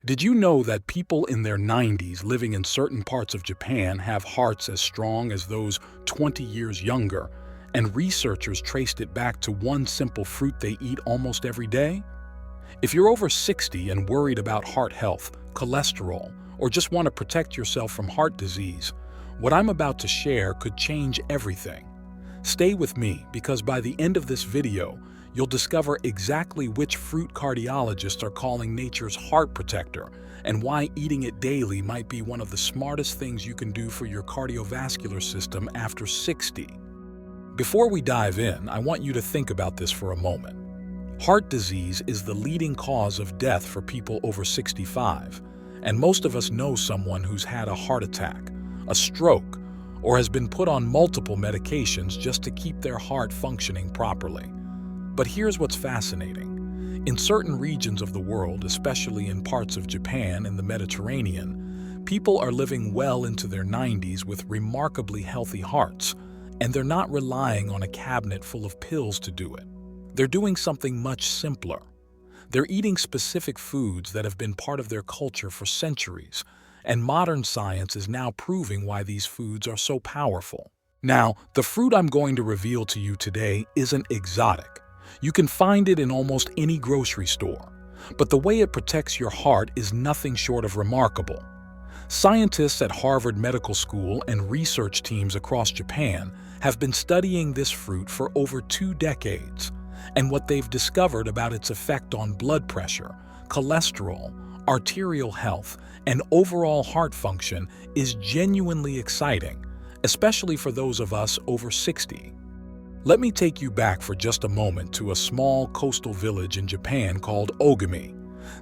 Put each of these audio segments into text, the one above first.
Did you know that people in their 90s living in certain parts of Japan have hearts as strong as those 20 years younger, and researchers traced it back to one simple fruit they eat almost every day? If you're over 60 and worried about heart health, cholesterol, or just want to protect yourself from heart disease, what I'm about to share could change everything. Stay with me because by the end of this video, you'll discover exactly which fruit cardiologists are calling nature's heart protector and why eating it daily might be one of the smartest things you can do for your cardiovascular system after 60. Before we dive in, I want you to think about this for a moment. Heart disease is the leading cause of death for people over 65, and most of us know someone who's had a heart attack, a stroke, or has been put on multiple medications just to keep their heart functioning properly. But here's what's fascinating. In certain regions of the world, especially in parts of Japan and the Mediterranean, people are living well into their 90s with remarkably healthy hearts, and they're not relying on a cabinet full of pills to do it. They're doing something much simpler. They're eating specific foods that have been part of their culture for centuries, and modern science is now proving why these foods are so powerful. Now, the fruit I'm going to reveal to you today isn't exotic. You can find it in almost any grocery store, but the way it protects your heart is nothing short of remarkable. Scientists at Harvard Medical School and research teams across Japan have been studying this fruit for over 2 decades, and what they've discovered about its effect on blood pressure, cholesterol, arterial health, and overall heart function is genuinely exciting, especially for those of us over 60. Let me take you back for just a moment to a small coastal village in Japan called Ogami.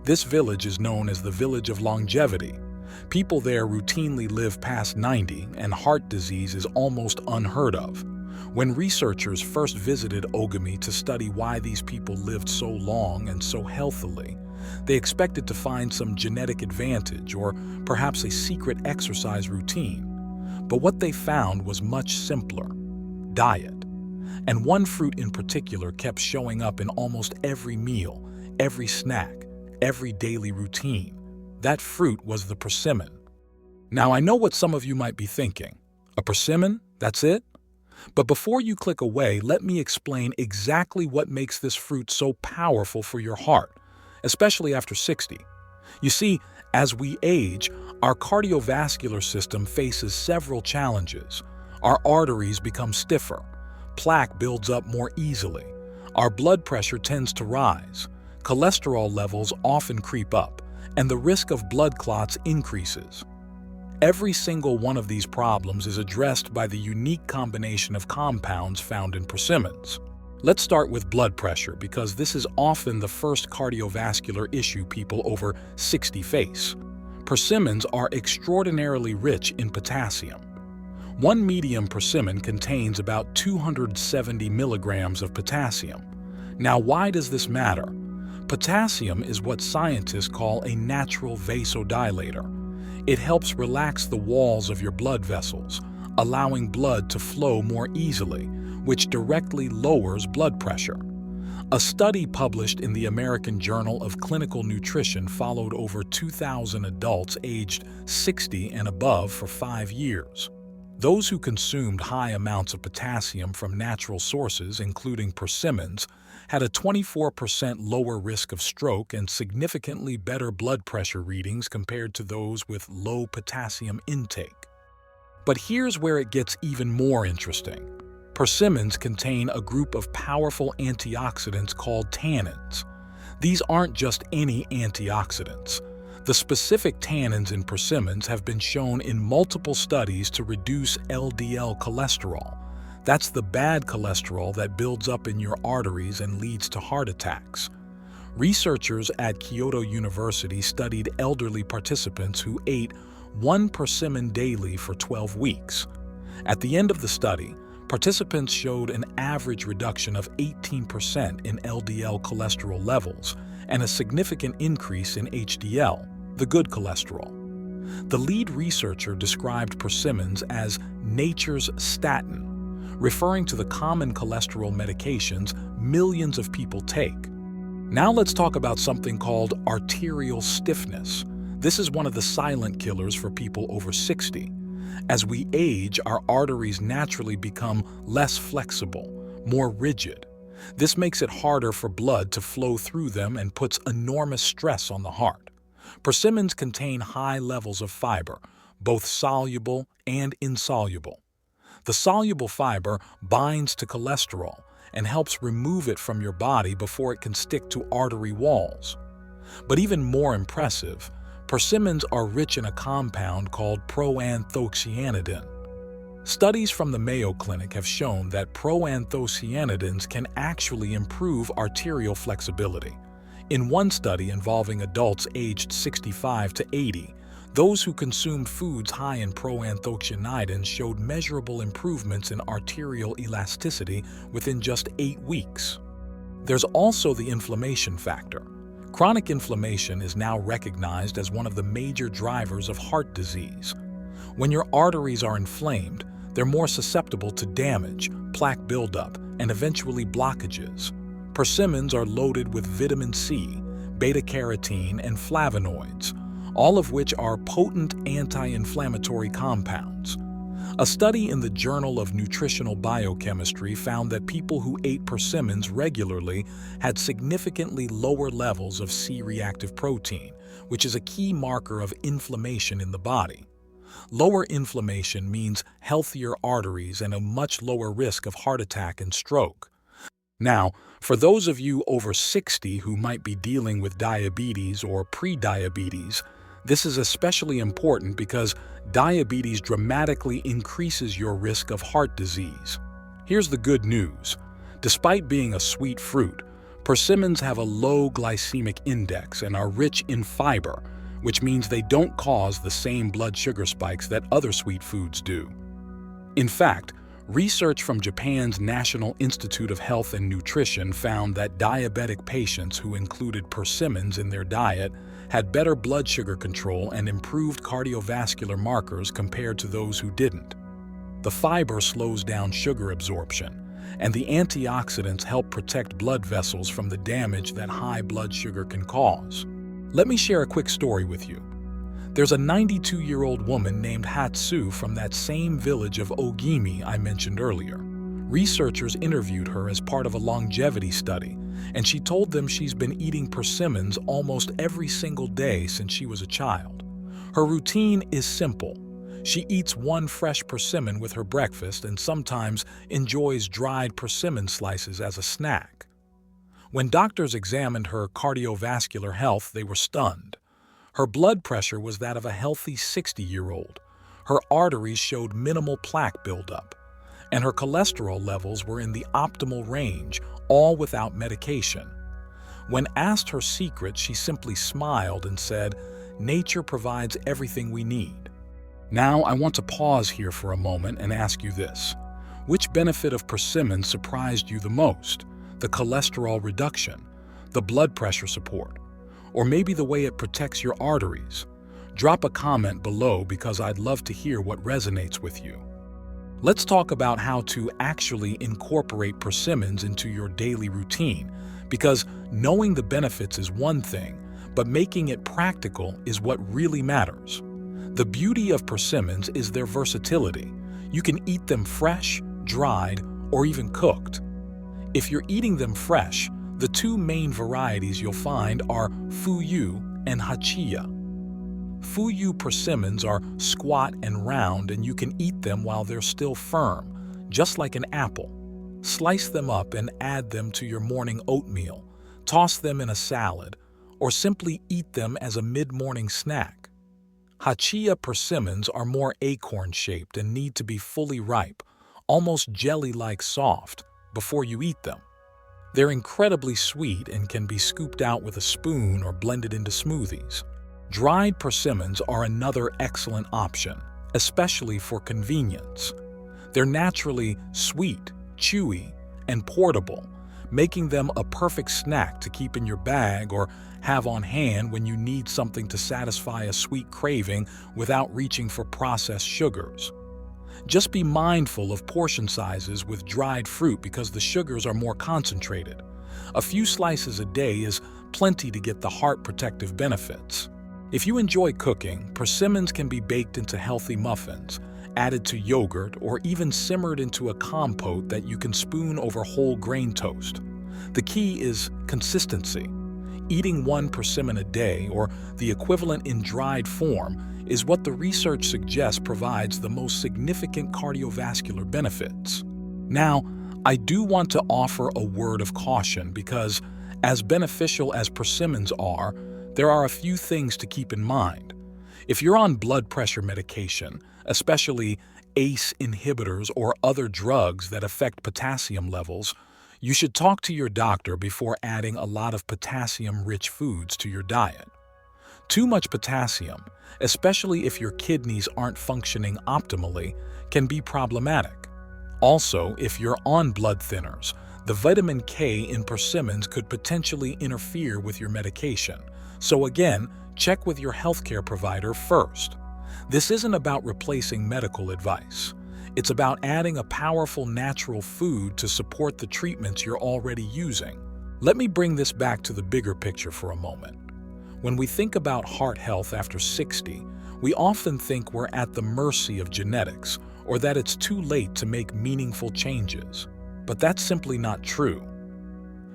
This village is known as the Village of Longevity. People there routinely live past 90, and heart disease is almost unheard of. When researchers first visited Ogami to study why these people lived so long and so healthily, they expected to find some genetic advantage or perhaps a secret exercise routine. But what they found was much simpler: diet. And one fruit in particular kept showing up in almost every meal, every snack, every daily routine. That fruit was the persimmon. Now, I know what some of you might be thinking. A persimmon? That's it? But before you click away, let me explain exactly what makes this fruit so powerful for your heart, especially after 60. You see, as we age, our cardiovascular system faces several challenges. Our arteries become stiffer. Plaque builds up more easily. Our blood pressure tends to rise. Cholesterol levels often creep up, and the risk of blood clots increases. Every single one of these problems is addressed by the unique combination of compounds found in persimmons. Let's start with blood pressure because this is often the first cardiovascular issue people over 60 face. Persimmons are extraordinarily rich in potassium. One medium persimmon contains about 270 milligrams of potassium. Now, why does this matter? Potassium is what scientists call a natural vasodilator. It helps relax the walls of your blood vessels, allowing blood to flow more easily, which directly lowers blood pressure. A study published in the American Journal of Clinical Nutrition followed over 2,000 adults aged 60 and above for 5 years. Those who consumed high amounts of potassium from natural sources, including persimmons, had a 24% lower risk of stroke and significantly better blood pressure readings compared to those with low potassium intake. But here's where it gets even more interesting. Persimmons contain a group of powerful antioxidants called tannins. These aren't just any antioxidants. The specific tannins in persimmons have been shown in multiple studies to reduce LDL cholesterol. That's the bad cholesterol that builds up in your arteries and leads to heart attacks. Researchers at Kyoto University studied elderly participants who ate 1 persimmon daily for 12 weeks. At the end of the study, participants showed an average reduction of 18% in LDL cholesterol levels and a significant increase in HDL, the good cholesterol. The lead researcher described persimmons as nature's statin, referring to the common cholesterol medications millions of people take. Now let's talk about something called arterial stiffness. This is one of the silent killers for people over 60. As we age, our arteries naturally become less flexible, more rigid. This makes it harder for blood to flow through them and puts enormous stress on the heart. Persimmons contain high levels of fiber, both soluble and insoluble. The soluble fiber binds to cholesterol and helps remove it from your body before it can stick to artery walls. But even more impressive, persimmons are rich in a compound called proanthocyanidin. Studies from the Mayo Clinic have shown that proanthocyanidins can actually improve arterial flexibility. In one study involving adults aged 65 to 80, those who consumed foods high in proanthocyanidins showed measurable improvements in arterial elasticity within just 8 weeks. There's also the inflammation factor. Chronic inflammation is now recognized as one of the major drivers of heart disease. When your arteries are inflamed, they're more susceptible to damage, plaque buildup, and eventually blockages. Persimmons are loaded with vitamin C, beta-carotene, and flavonoids, all of which are potent anti-inflammatory compounds. A study in the Journal of Nutritional Biochemistry found that people who ate persimmons regularly had significantly lower levels of C-reactive protein, which is a key marker of inflammation in the body. Lower inflammation means healthier arteries and a much lower risk of heart attack and stroke. Now, for those of you over 60 who might be dealing with diabetes or pre-diabetes, this is especially important because diabetes dramatically increases your risk of heart disease. Here's the good news. Despite being a sweet fruit, persimmons have a low glycemic index and are rich in fiber, which means they don't cause the same blood sugar spikes that other sweet foods do. In fact, research from Japan's National Institute of Health and Nutrition found that diabetic patients who included persimmons in their diet had better blood sugar control and improved cardiovascular markers compared to those who didn't. The fiber slows down sugar absorption, and the antioxidants help protect blood vessels from the damage that high blood sugar can cause. Let me share a quick story with you. There's a 92-year-old woman named Hatsu from that same village of Ogimi I mentioned earlier. Researchers interviewed her as part of a longevity study, and she told them she's been eating persimmons almost every single day since she was a child. Her routine is simple. She eats one fresh persimmon with her breakfast and sometimes enjoys dried persimmon slices as a snack. When doctors examined her cardiovascular health, they were stunned. Her blood pressure was that of a healthy 60-year-old. Her arteries showed minimal plaque buildup, and her cholesterol levels were in the optimal range, all without medication. When asked her secret, she simply smiled and said, "Nature provides everything we need." Now, I want to pause here for a moment and ask you this. Which benefit of persimmon surprised you the most? The cholesterol reduction, the blood pressure support, or maybe the way it protects your arteries? Drop a comment below because I'd love to hear what resonates with you. Let's talk about how to actually incorporate persimmons into your daily routine, because knowing the benefits is one thing, but making it practical is what really matters. The beauty of persimmons is their versatility. You can eat them fresh, dried, or even cooked. If you're eating them fresh, the two main varieties you'll find are fuyu and hachiya. Fuyu persimmons are squat and round, and you can eat them while they're still firm, just like an apple. Slice them up and add them to your morning oatmeal, toss them in a salad, or simply eat them as a mid-morning snack. Hachiya persimmons are more acorn-shaped and need to be fully ripe, almost jelly-like soft, before you eat them. They're incredibly sweet and can be scooped out with a spoon or blended into smoothies. Dried persimmons are another excellent option, especially for convenience. They're naturally sweet, chewy, and portable, making them a perfect snack to keep in your bag or have on hand when you need something to satisfy a sweet craving without reaching for processed sugars. Just be mindful of portion sizes with dried fruit because the sugars are more concentrated. A few slices a day is plenty to get the heart protective benefits. If you enjoy cooking, persimmons can be baked into healthy muffins, added to yogurt, or even simmered into a compote that you can spoon over whole grain toast. The key is consistency. Eating 1 persimmon a day, or the equivalent in dried form, is what the research suggests provides the most significant cardiovascular benefits. Now, I do want to offer a word of caution because, as beneficial as persimmons are, there are a few things to keep in mind. If you're on blood pressure medication, especially ACE inhibitors or other drugs that affect potassium levels, you should talk to your doctor before adding a lot of potassium-rich foods to your diet. Too much potassium, especially if your kidneys aren't functioning optimally, can be problematic. Also, if you're on blood thinners, the vitamin K in persimmons could potentially interfere with your medication. So again, check with your healthcare provider first. This isn't about replacing medical advice. It's about adding a powerful natural food to support the treatments you're already using. Let me bring this back to the bigger picture for a moment. When we think about heart health after 60, we often think we're at the mercy of genetics or that it's too late to make meaningful changes. But that's simply not true.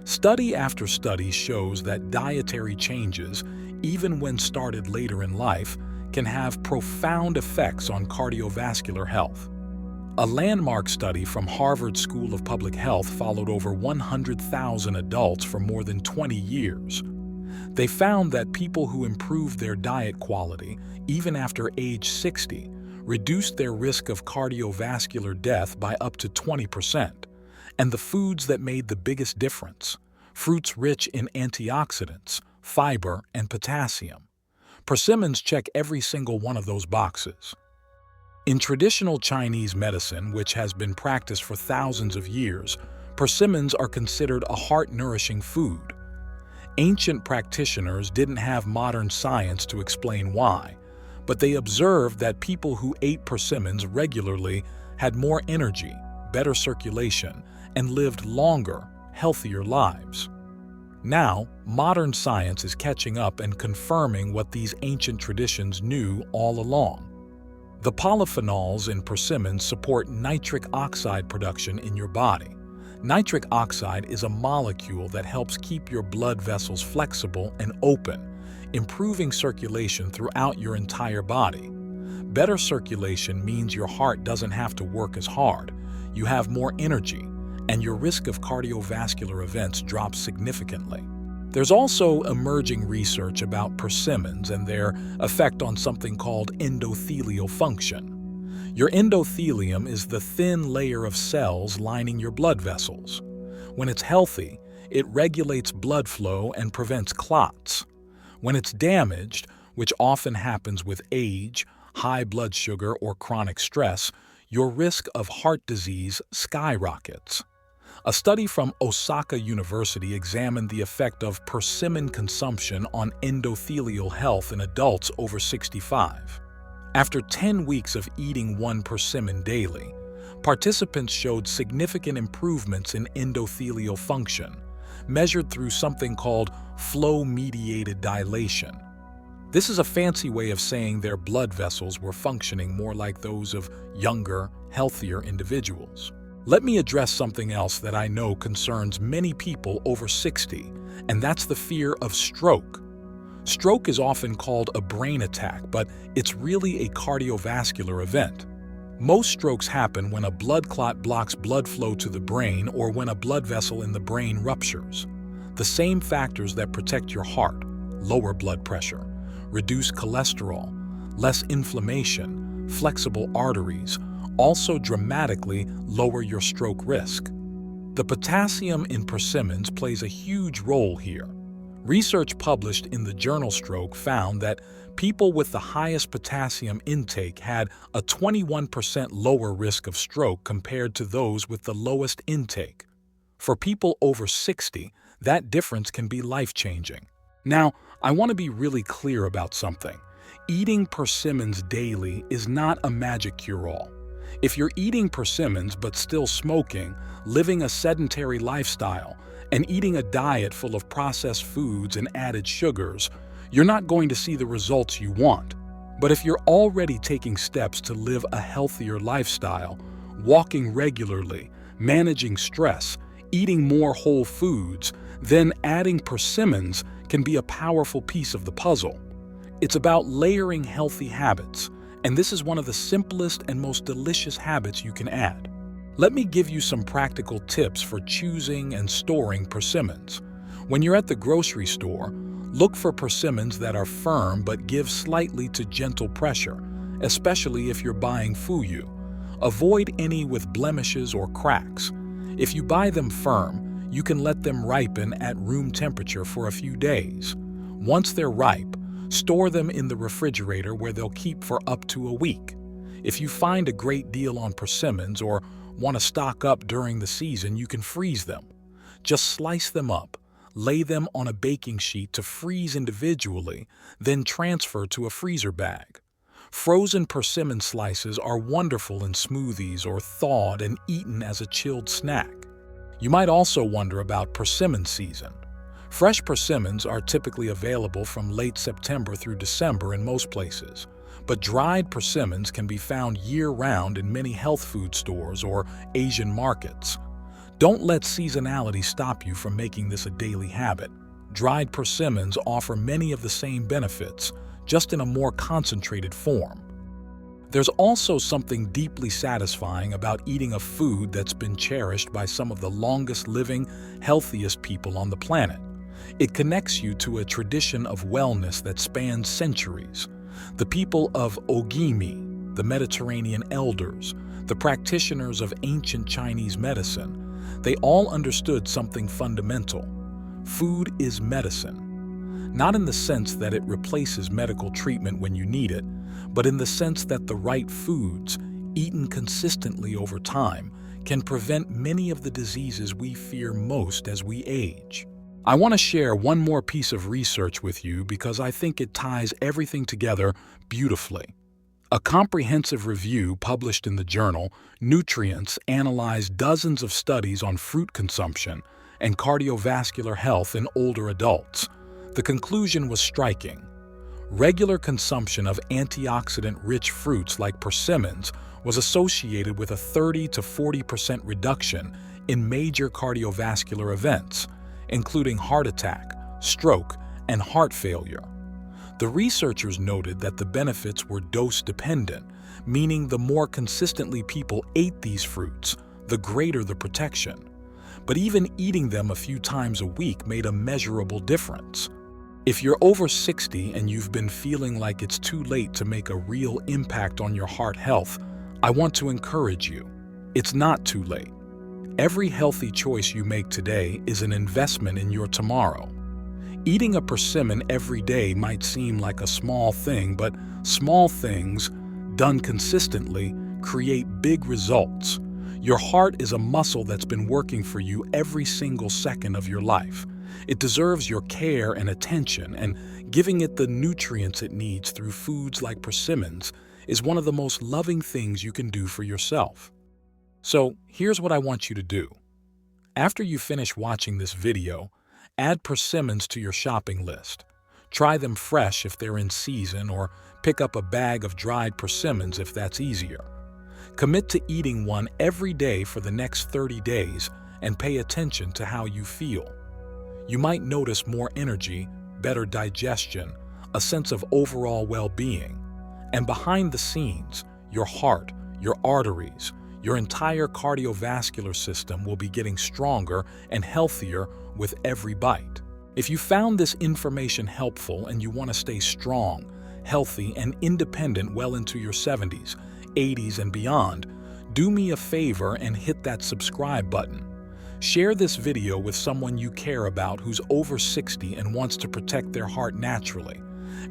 Study after study shows that dietary changes, even when started later in life, can have profound effects on cardiovascular health. A landmark study from Harvard School of Public Health followed over 100,000 adults for more than 20 years. They found that people who improved their diet quality, even after age 60, reduced their risk of cardiovascular death by up to 20%. And the foods that made the biggest difference: fruits rich in antioxidants, fiber, and potassium. Persimmons check every single one of those boxes. In traditional Chinese medicine, which has been practiced for thousands of years, persimmons are considered a heart-nourishing food. Ancient practitioners didn't have modern science to explain why, but they observed that people who ate persimmons regularly had more energy, better circulation, and lived longer, healthier lives. Now, modern science is catching up and confirming what these ancient traditions knew all along. The polyphenols in persimmons support nitric oxide production in your body. Nitric oxide is a molecule that helps keep your blood vessels flexible and open, improving circulation throughout your entire body. Better circulation means your heart doesn't have to work as hard, you have more energy, and your risk of cardiovascular events drops significantly. There's also emerging research about persimmons and their effect on something called endothelial function. Your endothelium is the thin layer of cells lining your blood vessels. When it's healthy, it regulates blood flow and prevents clots. When it's damaged, which often happens with age, high blood sugar, or chronic stress, your risk of heart disease skyrockets. A study from Osaka University examined the effect of persimmon consumption on endothelial health in adults over 65. After 10 weeks of eating 1 persimmon daily, participants showed significant improvements in endothelial function, measured through something called flow-mediated dilation. This is a fancy way of saying their blood vessels were functioning more like those of younger, healthier individuals. Let me address something else that I know concerns many people over 60, and that's the fear of stroke. Stroke is often called a brain attack, but it's really a cardiovascular event. Most strokes happen when a blood clot blocks blood flow to the brain or when a blood vessel in the brain ruptures. The same factors that protect your heart, lower blood pressure, reduced cholesterol, less inflammation, flexible arteries, also dramatically lower your stroke risk. The potassium in persimmons plays a huge role here. Research published in the journal Stroke found that people with the highest potassium intake had a 21% lower risk of stroke compared to those with the lowest intake. For people over 60, that difference can be life-changing. Now, I want to be really clear about something. Eating persimmons daily is not a magic cure-all. If you're eating persimmons but still smoking, living a sedentary lifestyle, and eating a diet full of processed foods and added sugars, You're not going to see the results you want. But if you're already taking steps to live a healthier lifestyle, walking regularly, managing stress, eating more whole foods, then adding persimmons can be a powerful piece of the puzzle. It's about layering healthy habits, and this is one of the simplest and most delicious habits you can add. Let me give you some practical tips for choosing and storing persimmons. When you're at the grocery store, look for persimmons that are firm but give slightly to gentle pressure, especially if you're buying fuyu. Avoid any with blemishes or cracks. If you buy them firm, you can let them ripen at room temperature for a few days. Once they're ripe, store them in the refrigerator where they'll keep for up to a week. If you find a great deal on persimmons or want to stock up during the season, you can freeze them. Just slice them up, lay them on a baking sheet to freeze individually, then transfer to a freezer bag. Frozen persimmon slices are wonderful in smoothies or thawed and eaten as a chilled snack. You might also wonder about persimmon season. Fresh persimmons are typically available from late September through December in most places, but dried persimmons can be found year-round in many health food stores or Asian markets. Don't let seasonality stop you from making this a daily habit. Dried persimmons offer many of the same benefits, just in a more concentrated form. There's also something deeply satisfying about eating a food that's been cherished by some of the longest-living, healthiest people on the planet. It connects you to a tradition of wellness that spans centuries. The people of Ogimi, the Mediterranean elders, the practitioners of ancient Chinese medicine, they all understood something fundamental. Food is medicine. Not in the sense that it replaces medical treatment when you need it, but in the sense that the right foods, eaten consistently over time, can prevent many of the diseases we fear most as we age. I want to share one more piece of research with you because I think it ties everything together beautifully. A comprehensive review published in the journal Nutrients analyzed dozens of studies on fruit consumption and cardiovascular health in older adults. The conclusion was striking. Regular consumption of antioxidant-rich fruits like persimmons was associated with a 30 to 40% reduction in major cardiovascular events, including heart attack, stroke, and heart failure. The researchers noted that the benefits were dose-dependent, meaning the more consistently people ate these fruits, the greater the protection. But even eating them a few times a week made a measurable difference. If you're over 60 and you've been feeling like it's too late to make a real impact on your heart health, I want to encourage you. It's not too late. Every healthy choice you make today is an investment in your tomorrow. Eating a persimmon every day might seem like a small thing, but small things, done consistently, create big results. Your heart is a muscle that's been working for you every single second of your life. It deserves your care and attention, and giving it the nutrients it needs through foods like persimmons is one of the most loving things you can do for yourself. So here's what I want you to do. After you finish watching this video, add persimmons to your shopping list. Try them fresh if they're in season, or pick up a bag of dried persimmons if that's easier. Commit to eating one every day for the next 30 days and pay attention to how you feel. You might notice more energy, better digestion, a sense of overall well-being. And behind the scenes, your heart, your arteries, your entire cardiovascular system will be getting stronger and healthier with every bite. If you found this information helpful and you want to stay strong, healthy, and independent well into your 70s, 80s, and beyond, do me a favor and hit that subscribe button. Share this video with someone you care about who's over 60 and wants to protect their heart naturally.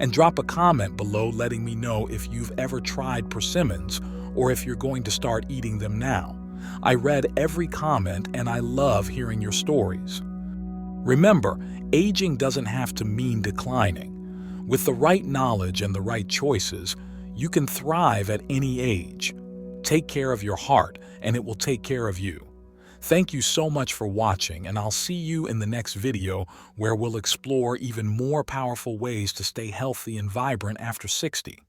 And drop a comment below letting me know if you've ever tried persimmons or if you're going to start eating them now. I read every comment and I love hearing your stories. Remember, aging doesn't have to mean declining. With the right knowledge and the right choices, you can thrive at any age. Take care of your heart and it will take care of you. Thank you so much for watching, and I'll see you in the next video where we'll explore even more powerful ways to stay healthy and vibrant after 60.